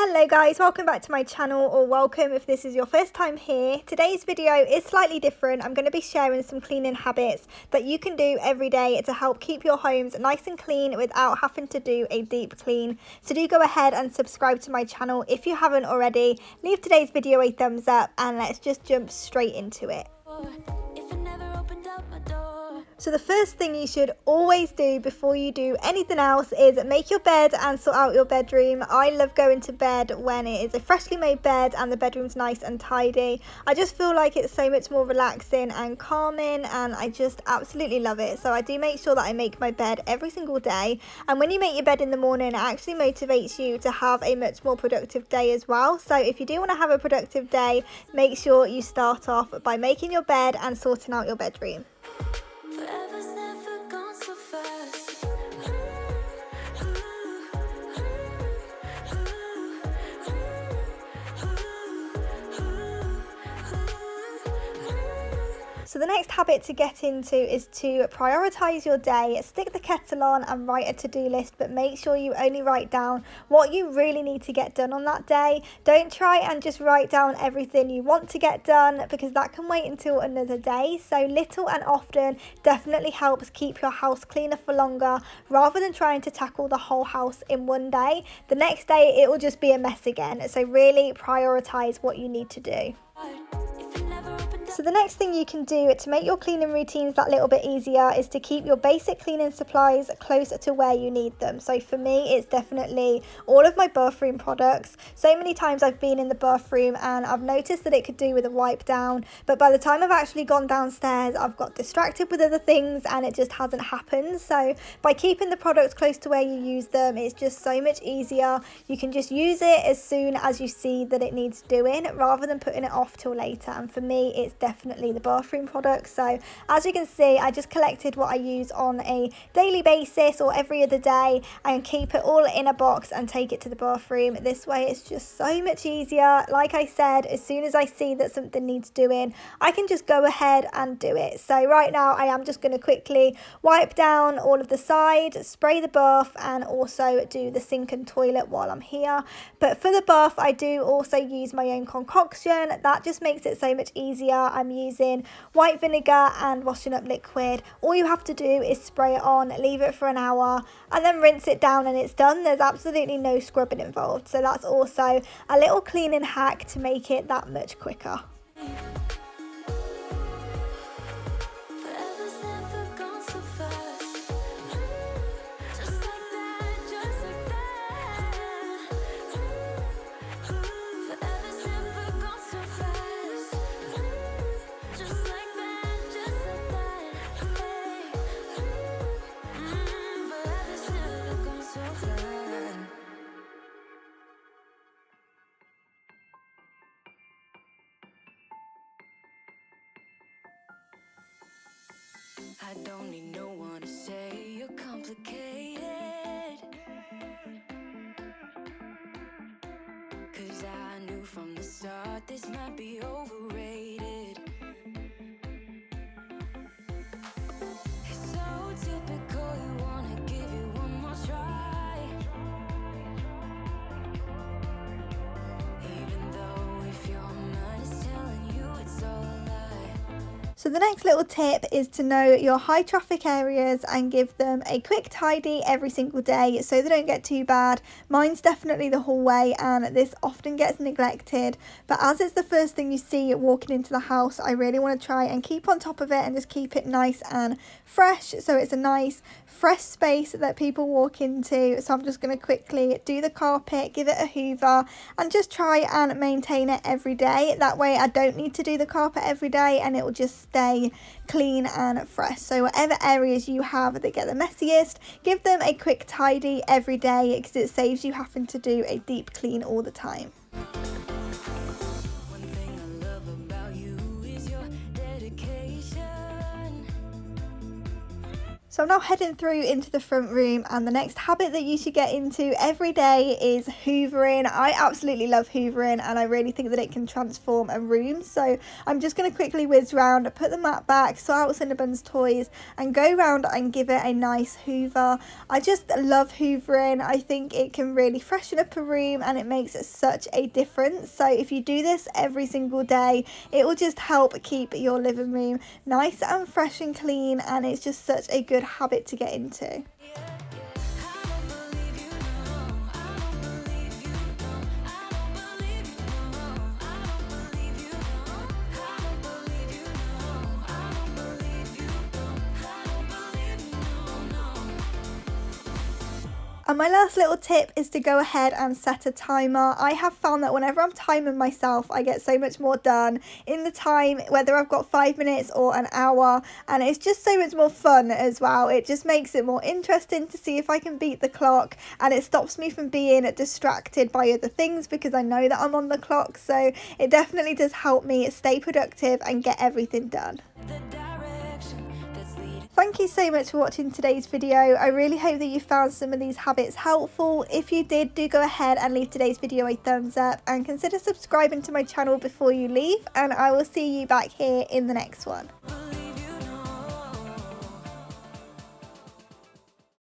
Hello guys, welcome back to my channel, or welcome if this is your first time here. Today's video is slightly different. I'm going to be sharing some cleaning habits that you can do every day to help keep your homes nice and clean without having to do a deep clean. So do go ahead and subscribe to my channel if you haven't already. Leave today's video a thumbs up and let's just jump straight into it. So the first thing you should always do before you do anything else is make your bed and sort out your bedroom. I love going to bed when it is a freshly made bed and the bedroom's nice and tidy. I just feel like it's so much more relaxing and calming, and I just absolutely love it. So I do make sure that I make my bed every single day, and when you make your bed in the morning, it actually motivates you to have a much more productive day as well. So if you do want to have a productive day, make sure you start off by making your bed and sorting out your bedroom. So the next habit to get into is to prioritise your day. Stick the kettle on and write a to-do list, but make sure you only write down what you really need to get done on that day. Don't try and just write down everything you want to get done, because that can wait until another day. So little and often definitely helps keep your house cleaner for longer, rather than trying to tackle the whole house in one day. The next day it will just be a mess again. So really prioritise what you need to do. So the next thing you can do to make your cleaning routines that little bit easier is to keep your basic cleaning supplies closer to where you need them. So for me, it's definitely all of my bathroom products. So many times I've been in the bathroom and I've noticed that it could do with a wipe down, but by the time I've actually gone downstairs, I've got distracted with other things and it just hasn't happened. So by keeping the products close to where you use them, it's just so much easier. You can just use it as soon as you see that it needs doing, rather than putting it off till later. And for me, it's definitely the bathroom products. So as you can see, I just collected what I use on a daily basis or every other day and keep it all in a box and take it to the bathroom. This way it's just so much easier. Like I said, as soon as I see that something needs doing, I can just go ahead and do it. So right now I am just going to quickly wipe down all of the side, spray the bath, and also do the sink and toilet while I'm here. But for the bath, I do also use my own concoction. That just makes it so much easier. I'm using white vinegar and washing up liquid. All you have to do is spray it on, leave it for an hour, and then rinse it down and it's done. There's absolutely no scrubbing involved. So that's also a little cleaning hack to make it that much quicker. I don't need no one to say you're complicated, 'cause I knew from the start this might be overrated. It's so typical, you wanna give you one more try, even though if your mind is telling you it's all a lie. So the next little tip is to know your high traffic areas and give them a quick tidy every single day so they don't get too bad. Mine's definitely the hallway, and this often gets neglected, but as it's the first thing you see walking into the house, I really want to try and keep on top of it and just keep it nice and fresh, so it's a nice fresh space that people walk into. So I'm just going to quickly do the carpet, give it a hoover, and just try and maintain it every day. That way I don't need to do the carpet every day and it will just stay clean and fresh. So whatever areas you have that get the messiest, give them a quick tidy every day, because it saves you having to do a deep clean all the time. One thing I love about you is your dedication. So I'm now heading through into the front room, and the next habit that you should get into every day is hoovering. I absolutely love hoovering, and I really think that it can transform a room. So I'm just going to quickly whiz round, put the mat back, sort out Cinnabon's toys, and go round and give it a nice hoover. I just love hoovering. I think it can really freshen up a room and it makes such a difference. So if you do this every single day, it will just help keep your living room nice and fresh and clean, and it's just such a good habit to get into. And my last little tip is to go ahead and set a timer. I have found that whenever I'm timing myself, I get so much more done in the time, whether I've got 5 minutes or an hour, and it's just so much more fun as well. It just makes it more interesting to see if I can beat the clock, and it stops me from being distracted by other things because I know that I'm on the clock. So it definitely does help me stay productive and get everything done. Thank you so much for watching today's video. I really hope that you found some of these habits helpful. If you did, do go ahead and leave today's video a thumbs up and consider subscribing to my channel before you leave, and I will see you back here in the next one.